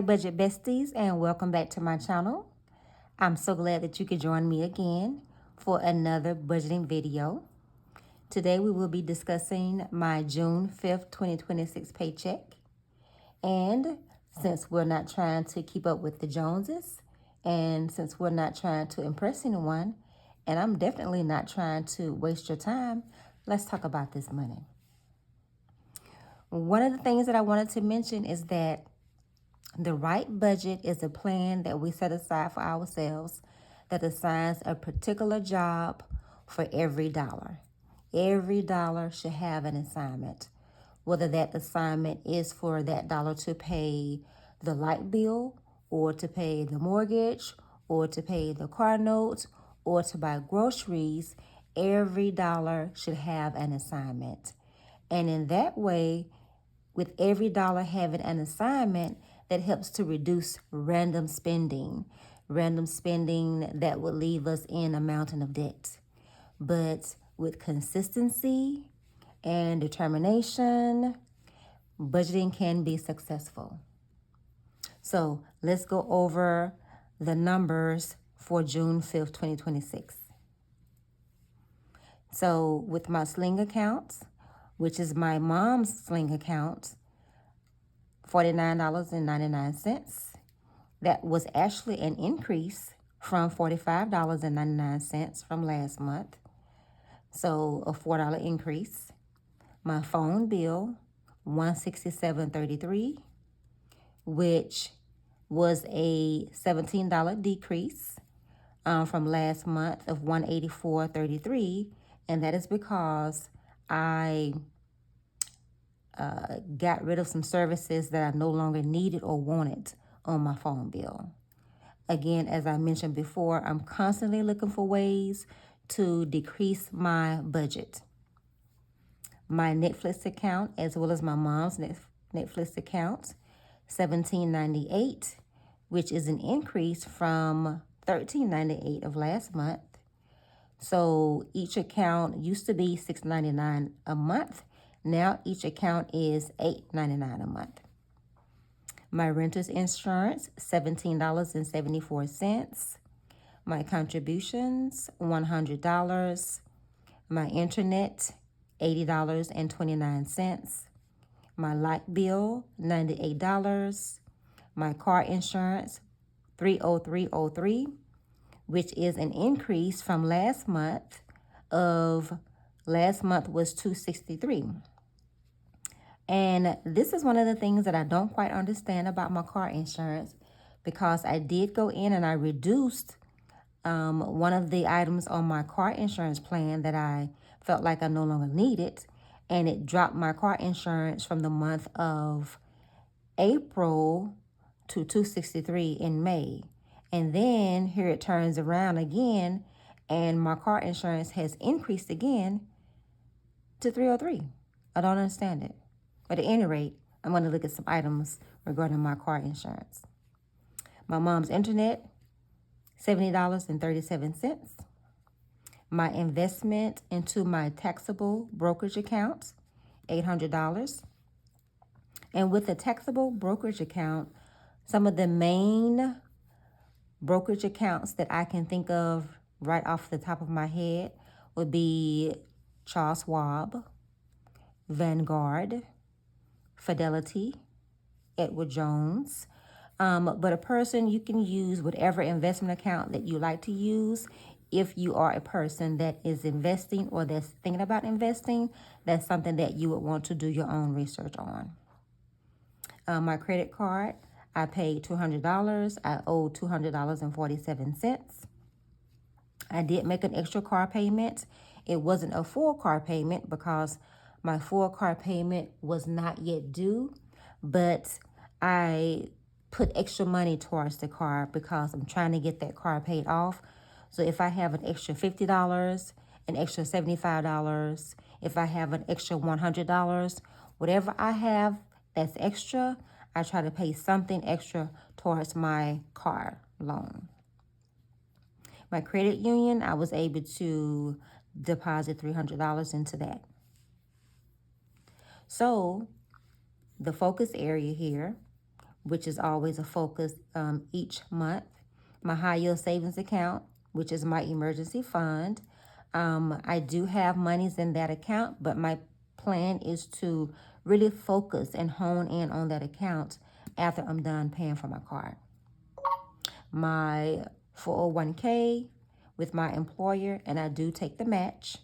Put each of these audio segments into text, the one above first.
Hi budget besties, and welcome back to my channel. I'm so glad that you could join me again for another budgeting video. Today we will be discussing my June 5th, 2026 paycheck. And since we're not trying to keep up with the Joneses, and since we're not trying to impress anyone, and I'm definitely not trying to waste your time, let's talk about this money. One of the things that I wanted to mention is that the right budget is a plan that we set aside for ourselves that assigns a particular job for every dollar. Every dollar should have an assignment, whether that assignment is for that dollar to pay the light bill, or to pay the mortgage, or to pay the car notes, or to buy groceries. Every dollar should have an assignment. And in that way, with every dollar having an assignment, that helps to reduce random spending that would leave us in a mountain of debt. But with consistency and determination, budgeting can be successful. So let's go over the numbers for June 5th, 2026. So with my Sling account, which is my mom's Sling account, $49.99. That was actually an increase from $45.99 from last month. So a $4 increase. My phone bill, $167.33, which was a $17 decrease from last month of $184.33. And that is because I got rid of some services that I no longer needed or wanted on my phone bill. Again, as I mentioned before, I'm constantly looking for ways to decrease my budget. My Netflix account, as well as my mom's Netflix account, $17.98, which is an increase from $13.98 of last month. So each account used to be $6.99 a month. Now each account is $8.99 a month. My renter's insurance, $17.74. My contributions, $100. My internet, $80.29. My light bill, $98. My car insurance, $303.03, which is an increase from last month was $263. And this is one of the things that I don't quite understand about my car insurance, because I did go in and I reduced one of the items on my car insurance plan that I felt like I no longer needed, and it dropped my car insurance from the month of April to $263 in May. And then here it turns around again, and my car insurance has increased again to $303. I don't understand it. But at any rate, I'm going to look at some items regarding my car insurance. My mom's internet, $70.37. My investment into my taxable brokerage account, $800. And with the taxable brokerage account, some of the main brokerage accounts that I can think of right off the top of my head would be Charles Schwab, Vanguard, Fidelity, Edward Jones. But a person, you can use whatever investment account that you like to use. If you are a person that is investing or that's thinking about investing, that's something that you would want to do your own research on. My credit card, I paid $200. I owe $200.47. I did make an extra car payment. It wasn't a full car payment because my full car payment was not yet due, but I put extra money towards the car because I'm trying to get that car paid off. So if I have an extra $50, an extra $75, if I have an extra $100, whatever I have that's extra, I try to pay something extra towards my car loan. My credit union, I was able to deposit $300 into that. So the focus area here which is always a focus each month. My high yield savings account, which is my emergency fund. I do have monies in that account, but my plan is to really focus and hone in on that account after I'm done paying for my card. My 401k with my employer, and I do take the match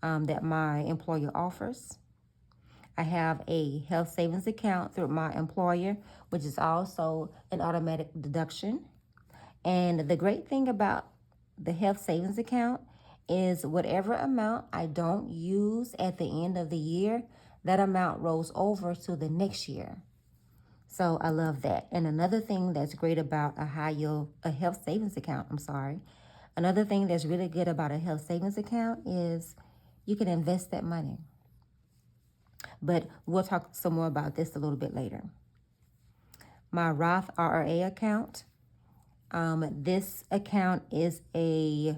that my employer offers. I have a health savings account through my employer, which is also an automatic deduction. And the great thing about the health savings account is whatever amount I don't use at the end of the year, that amount rolls over to the next year. So I love that. And another thing that's great about a health savings account, another thing that's really good about a health savings account is you can invest that money. But we'll talk some more about this a little bit later. My Roth IRA account. This account is a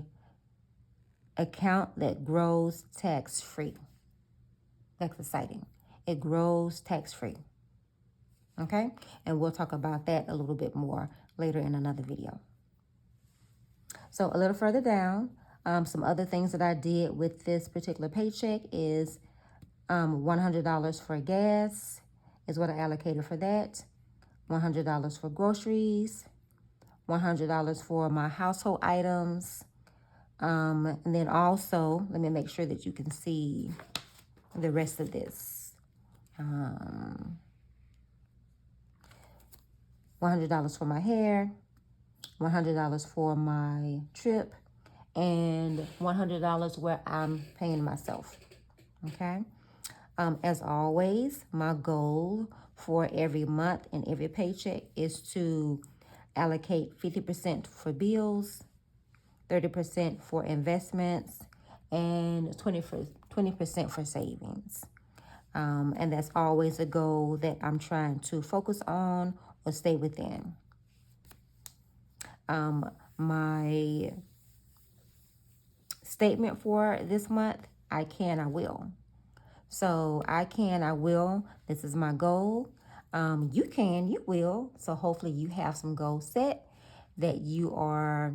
account that grows tax-free. That's exciting. It grows tax-free. Okay? And we'll talk about that a little bit more later in another video. So a little further down, some other things that I did with this particular paycheck is $100 for gas is what I allocated for that. $100 for groceries. $100 for my household items. And then also, let me make sure that you can see the rest of this. $100 for my hair, $100 for my trip, and $100 where I'm paying myself. Okay? As always, my goal for every month and every paycheck is to allocate 50% for bills, 30% for investments, and 20% for savings. And that's always a goal that I'm trying to focus on or stay within. My statement for this month, I can, I will. So I can, I will. This is my goal. You can, you will. So hopefully you have some goals set that you are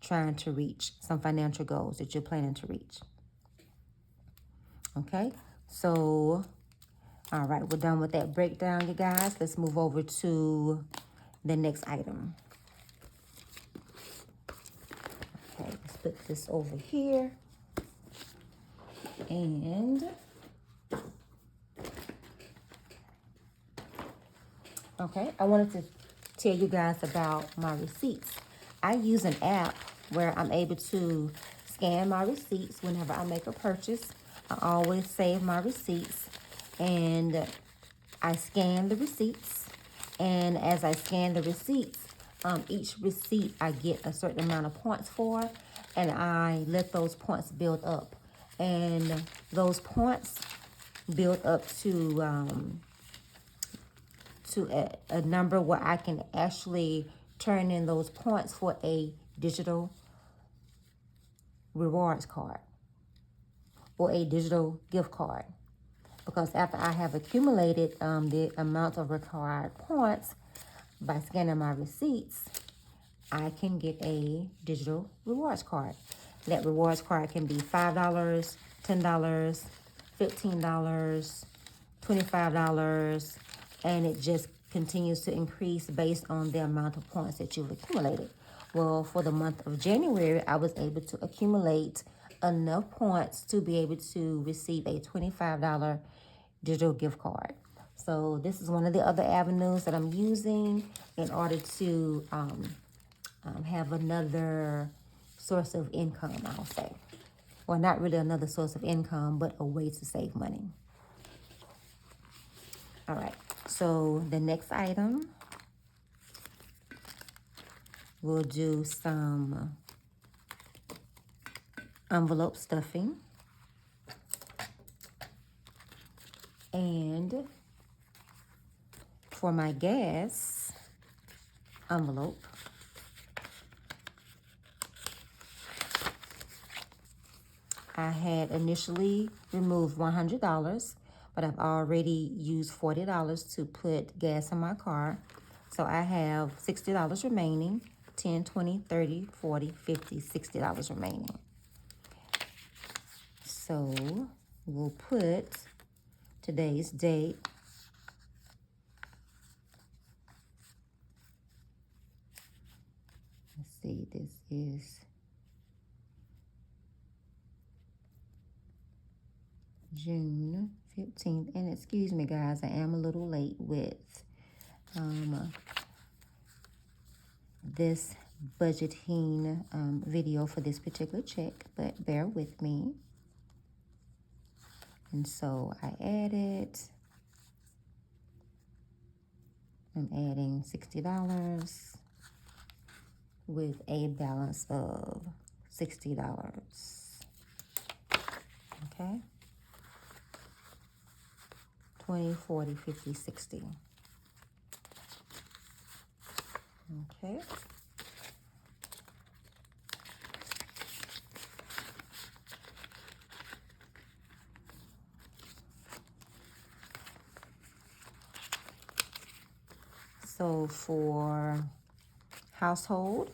trying to reach, some financial goals that you're planning to reach. Okay, so, all right, we're done with that breakdown, you guys. Let's move over to the next item. Okay, let's put this over here. And, okay, I wanted to tell you guys about my receipts. I use an app where I'm able to scan my receipts whenever I make a purchase. I always save my receipts, and I scan the receipts. And as I scan the receipts, each receipt I get a certain amount of points for, and I let those points build up. And those points build up to a number where I can actually turn in those points for a digital rewards card or a digital gift card. Because after I have accumulated the amount of required points by scanning my receipts, I can get a digital rewards card. That rewards card can be $5, $10, $15, $25, and it just continues to increase based on the amount of points that you've accumulated. Well, for the month of January, I was able to accumulate enough points to be able to receive a $25 digital gift card. So this is one of the other avenues that I'm using in order to have another source of income, I'll say. Well, not really another source of income, but a way to save money. All right, so the next item, we'll do some envelope stuffing. And for my gas envelope, I had initially removed $100, but I've already used $40 to put gas in my car. So I have $60 remaining, 10, 20, 30, 40, 50, $60 remaining. So we'll put today's date. Let's see, this is June 15th. And excuse me, guys, I am a little late with this budgeting video for this particular check, but bear with me. And so I added, I'm adding $60 with a balance of $60. Okay. 20, 40, 50, 60. Okay. So for household,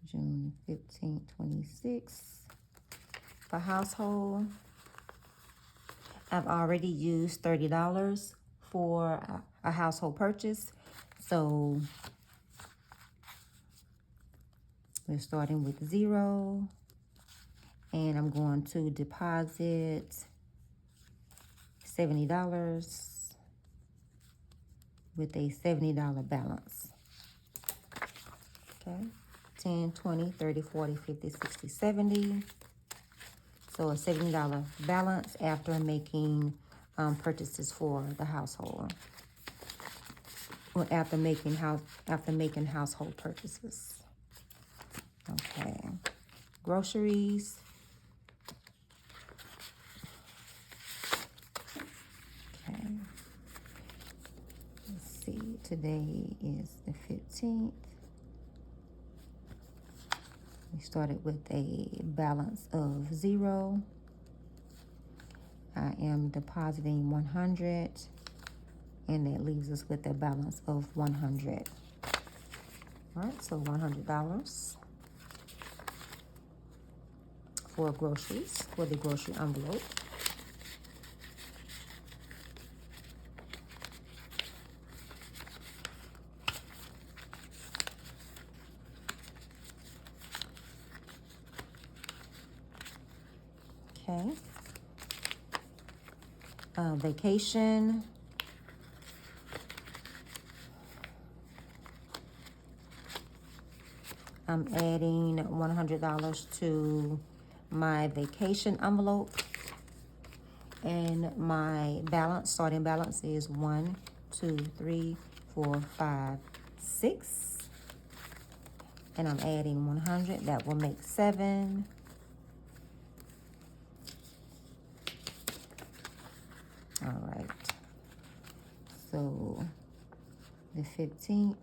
June 15th, 26. For household, I've already used $30 for a household purchase. So we're starting with 0. And I'm going to deposit $70 with a $70 balance. Okay. 10, 20, 30, 40, 50, 60, 70. So a $70 balance after making purchases for the household. Or after making household purchases. Okay. Groceries. Okay. Let's see. Today is the 15th. We started with a balance of 0. I am depositing 100, and that leaves us with a balance of 100. All right, so $100 for groceries, for the grocery envelope. Okay. Vacation. I'm adding $100 to my vacation envelope. And my balance, starting balance is 1, 2, 3, 4, 5, 6. And I'm adding 100. That will make 7. All right. So the 15th.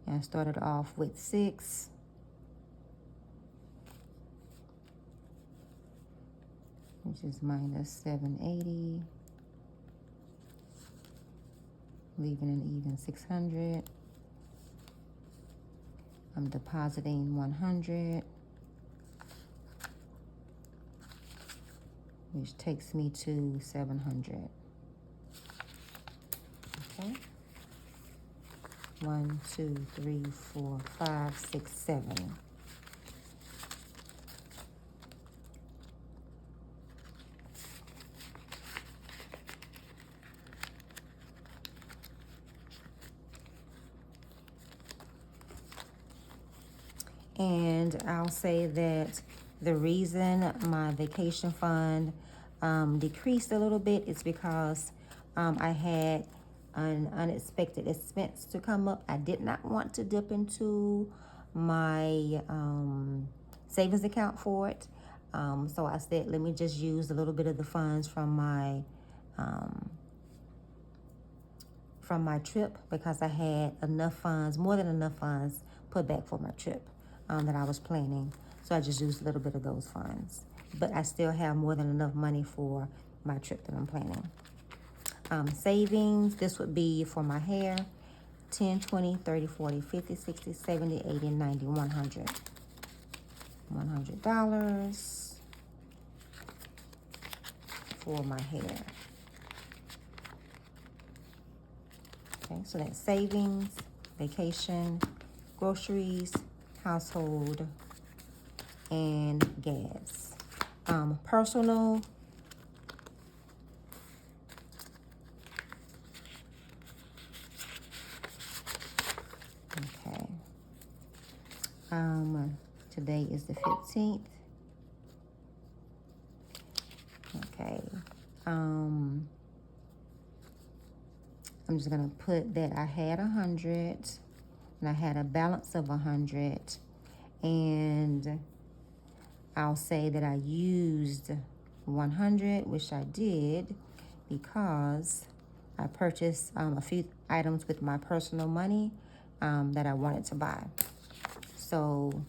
I started off with 6. Which is minus 780. Leaving an even 600. I'm depositing 100. Which takes me to 700. Okay. 1, 2, 3, 4, 5, 6, 7. And I'll say that the reason my vacation fund decreased a little bit is because I had an unexpected expense to come up. I did not want to dip into my savings account for it. So I said, let me just use a little bit of the funds from my from my trip because I had enough funds, more than enough funds, put back for my trip that I was planning. So I just used a little bit of those funds. But I still have more than enough money for my trip that I'm planning. Savings, this would be for my hair, 10, 20, 30, 40, 50, 60, 70, 80, 90, 100. $100 for my hair. Okay, so that's savings, vacation, groceries, household, and gas. Personal, okay. Today is the 15th. Okay. I'm just gonna put that I had 100 and I had a balance of 100, and I'll say that I used 100, which I did because I purchased a few items with my personal money that I wanted to buy. So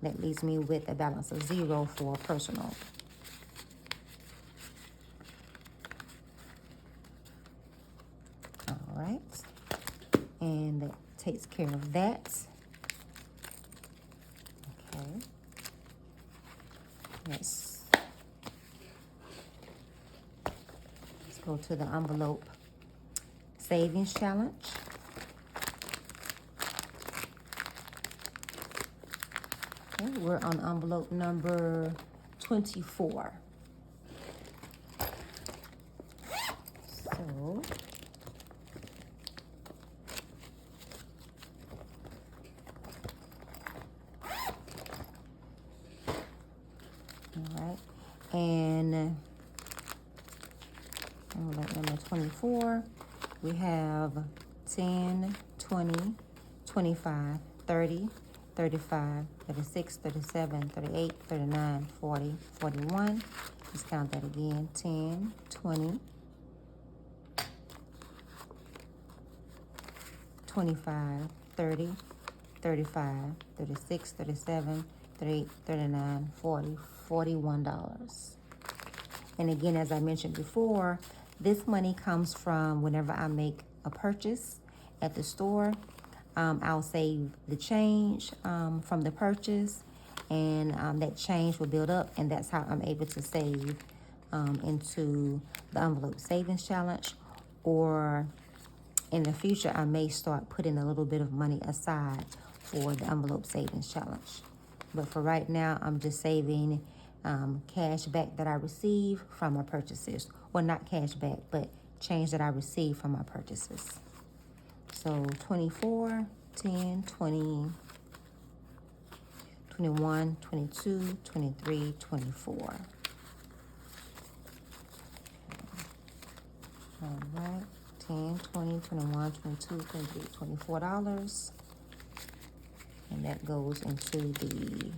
that leaves me with a balance of 0 for personal. All right, and that takes care of that. Okay, let's go to the envelope savings challenge. Okay, we're on envelope number 24. So all right, and envelope number 24, we have 10, 20, 25, 30, 35, 36, 37, 38, 39, 40, 41. Let's count that again. 10, 20, 25, 30, 35, 36, 37, 38, 39, 40, $41. And again, as I mentioned before, this money comes from whenever I make a purchase at the store. I'll save the change from the purchase, and that change will build up, and that's how I'm able to save into the envelope savings challenge. Or in the future, I may start putting a little bit of money aside for the envelope savings challenge. But for right now, I'm just saving cash back that I receive from my purchases. Well, not cash back, but change that I receive from my purchases. So 24, 10, 20, 21, 22, 23, 24. All right, 10, 20, 21, 22, 23, $24. And that goes into the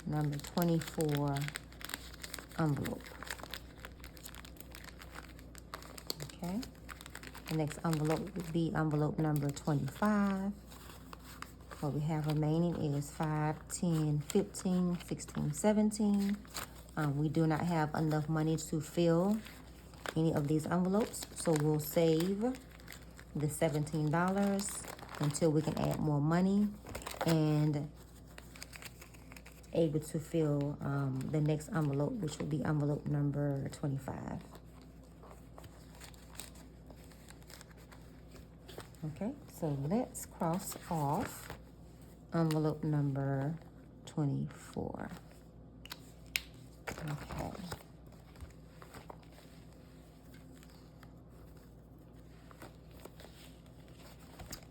number 24 envelope. Okay. The next envelope would be envelope number 25. What we have remaining is 5, 10, 15, 16, 17. We do not have enough money to fill any of these envelopes, so we'll save the $17 until we can add more money and able to fill the next envelope, which will be envelope number 25. Okay, so let's cross off envelope number 24. Okay.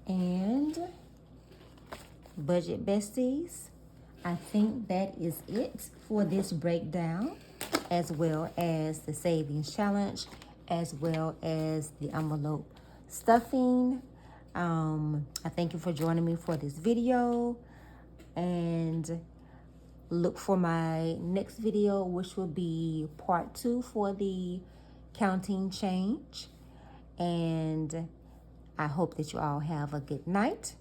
And budget besties, I think that is it for this breakdown, as well as the savings challenge, as well as the envelope stuffing. I thank you for joining me for this video, and look for my next video, which will be part 2 for the counting change. And I hope that you all have a good night,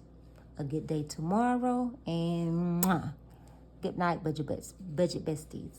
a good day tomorrow, and good night, budget besties.